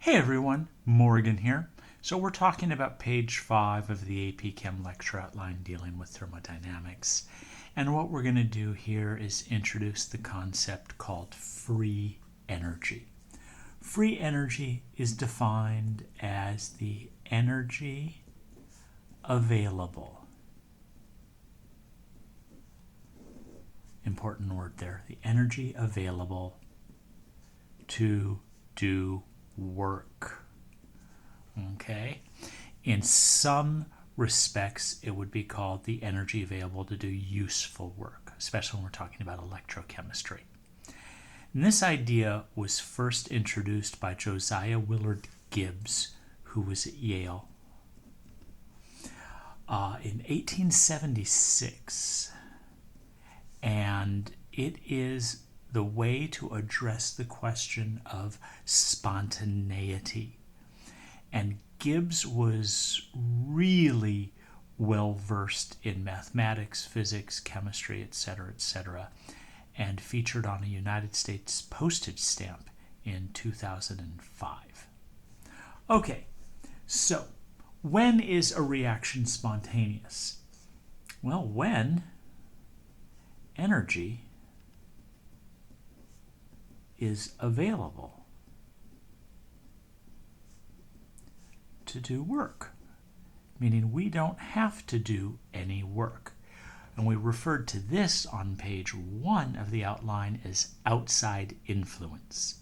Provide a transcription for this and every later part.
Hey everyone, Morgan here. So we're talking about page 5 of the AP Chem lecture outline dealing with thermodynamics. And what we're going to do here is introduce the concept called free energy. Free energy is defined as the energy available. Important word there. The energy available to do work. Okay? In some respects, it would be called the energy available to do useful work, especially when we're talking about electrochemistry. And this idea was first introduced by Josiah Willard Gibbs, who was at Yale, in 1876. And it is the way to address the question of spontaneity. And Gibbs was really well versed in mathematics, physics, chemistry, etc., and featured on a United States postage stamp in 2005. Okay, so when is a reaction spontaneous? Well, when energy is available to do work, meaning we don't have to do any work. And we referred to this on page 1 of the outline as outside influence.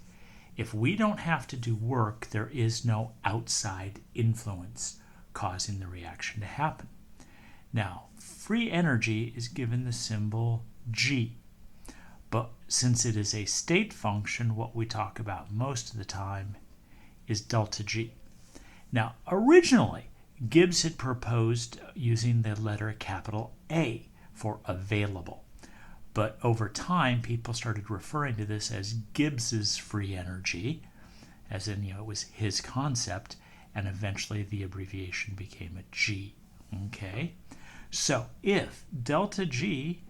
If we don't have to do work, there is no outside influence causing the reaction to happen. Now, free energy is given the symbol G. But since it is a state function, what we talk about most of the time is delta G. Now, originally, Gibbs had proposed using the letter capital A for available. But over time, people started referring to this as Gibbs's free energy, as in, it was his concept, and eventually the abbreviation became a G. Okay? So, if delta G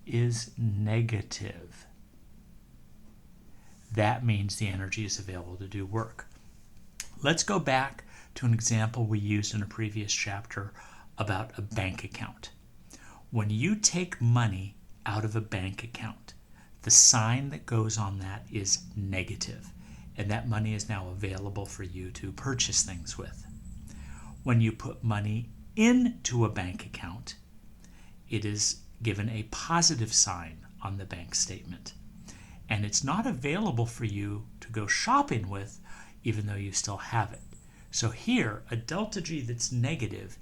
is negative, that means the energy is available to do work. Let's go back to an example we used in a previous chapter about a bank account. When you take money out of a bank account, the sign that goes on that is negative, and that money is now available for you to purchase things with. When you put money into a bank account, it is given a positive sign on the bank statement. And it's not available for you to go shopping with, even though you still have it. So here, a delta G that's negative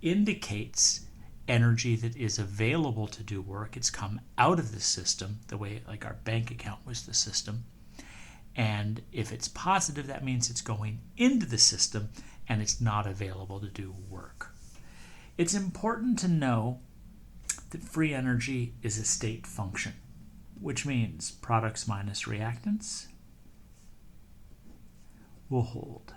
indicates energy that is available to do work. It's come out of the system, the way like our bank account was the system. And if it's positive, that means it's going into the system and it's not available to do work. It's important to know that free energy is a state function, which means products minus reactants will hold.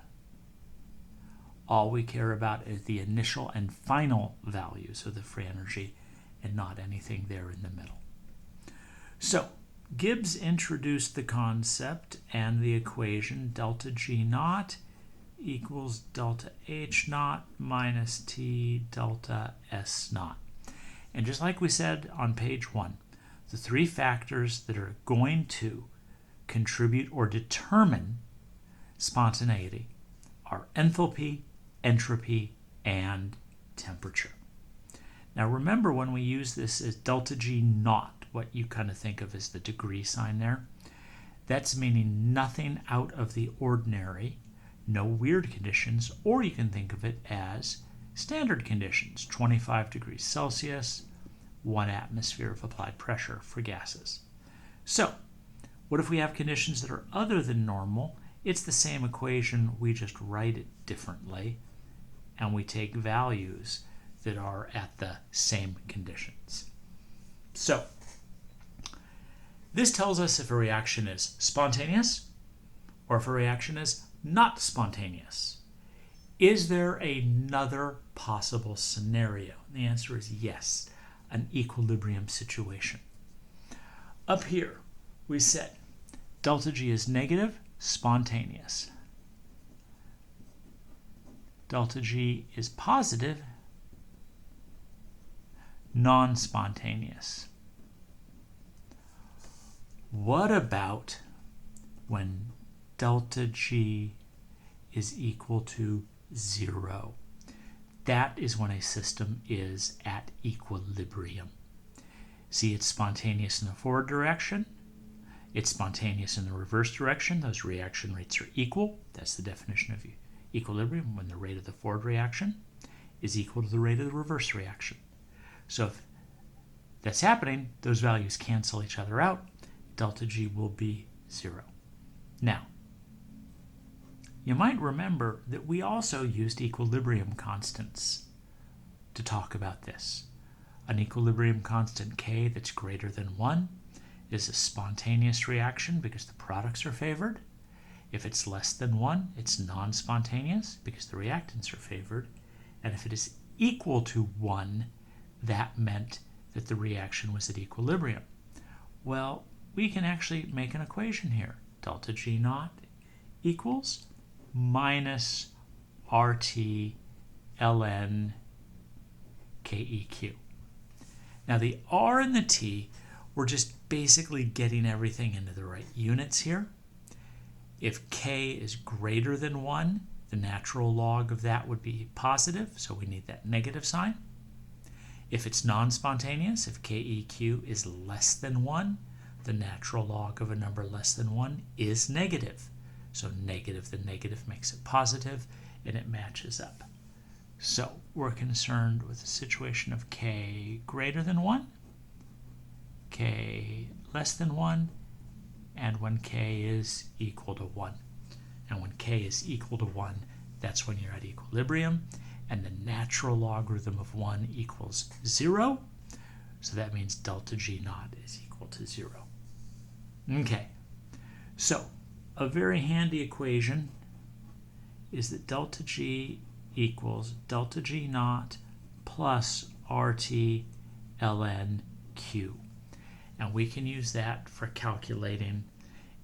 All we care about is the initial and final values of the free energy and not anything there in the middle. So, Gibbs introduced the concept and the equation delta G naught equals delta H naught minus T delta S naught. And just like we said on page 1, the three factors that are going to contribute or determine spontaneity are enthalpy, entropy, and temperature. Now remember, when we use this as delta G naught, what you kind of think of as the degree sign there, that's meaning nothing out of the ordinary, no weird conditions, or you can think of it as standard conditions, 25 degrees Celsius, 1 atmosphere of applied pressure for gases. So, what if we have conditions that are other than normal? It's the same equation, we just write it differently, and we take values that are at the same conditions. So, this tells us if a reaction is spontaneous or if a reaction is not spontaneous. Is there another possible scenario? The answer is yes, an equilibrium situation. Up here, we said delta G is negative, spontaneous. Delta G is positive, non-spontaneous. What about when delta G is equal to 0? That is when a system is at equilibrium. See, it's spontaneous in the forward direction. It's spontaneous in the reverse direction. Those reaction rates are equal. That's the definition of equilibrium, when the rate of the forward reaction is equal to the rate of the reverse reaction. So if that's happening, those values cancel each other out. Delta G will be 0. Now, you might remember that we also used equilibrium constants to talk about this. An equilibrium constant K that's greater than 1 is a spontaneous reaction because the products are favored. If it's less than 1, it's non-spontaneous because the reactants are favored. And if it is equal to 1, that meant that the reaction was at equilibrium. Well, we can actually make an equation here. Delta G naught equals minus RT ln KEQ. Now the R and the T, we're just basically getting everything into the right units here. If K is greater than 1, the natural log of that would be positive, so we need that negative sign. If it's non-spontaneous, if KEQ is less than 1, the natural log of a number less than 1 is negative. So negative, the negative makes it positive, and it matches up. So we're concerned with the situation of K greater than 1, K less than 1, and when K is equal to 1. And when K is equal to 1, that's when you're at equilibrium, and the natural logarithm of 1 equals 0. So that means delta G naught is equal to 0. Okay, so a very handy equation is that delta G equals delta G naught plus RT ln Q. And we can use that for calculating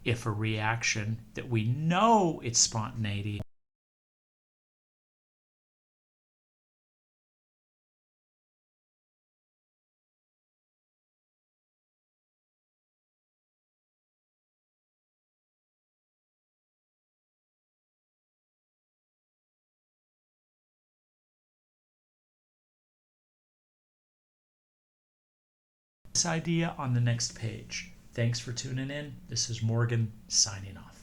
if a reaction that we know its spontaneity idea on the next page. Thanks for tuning in. This is Morgan signing off.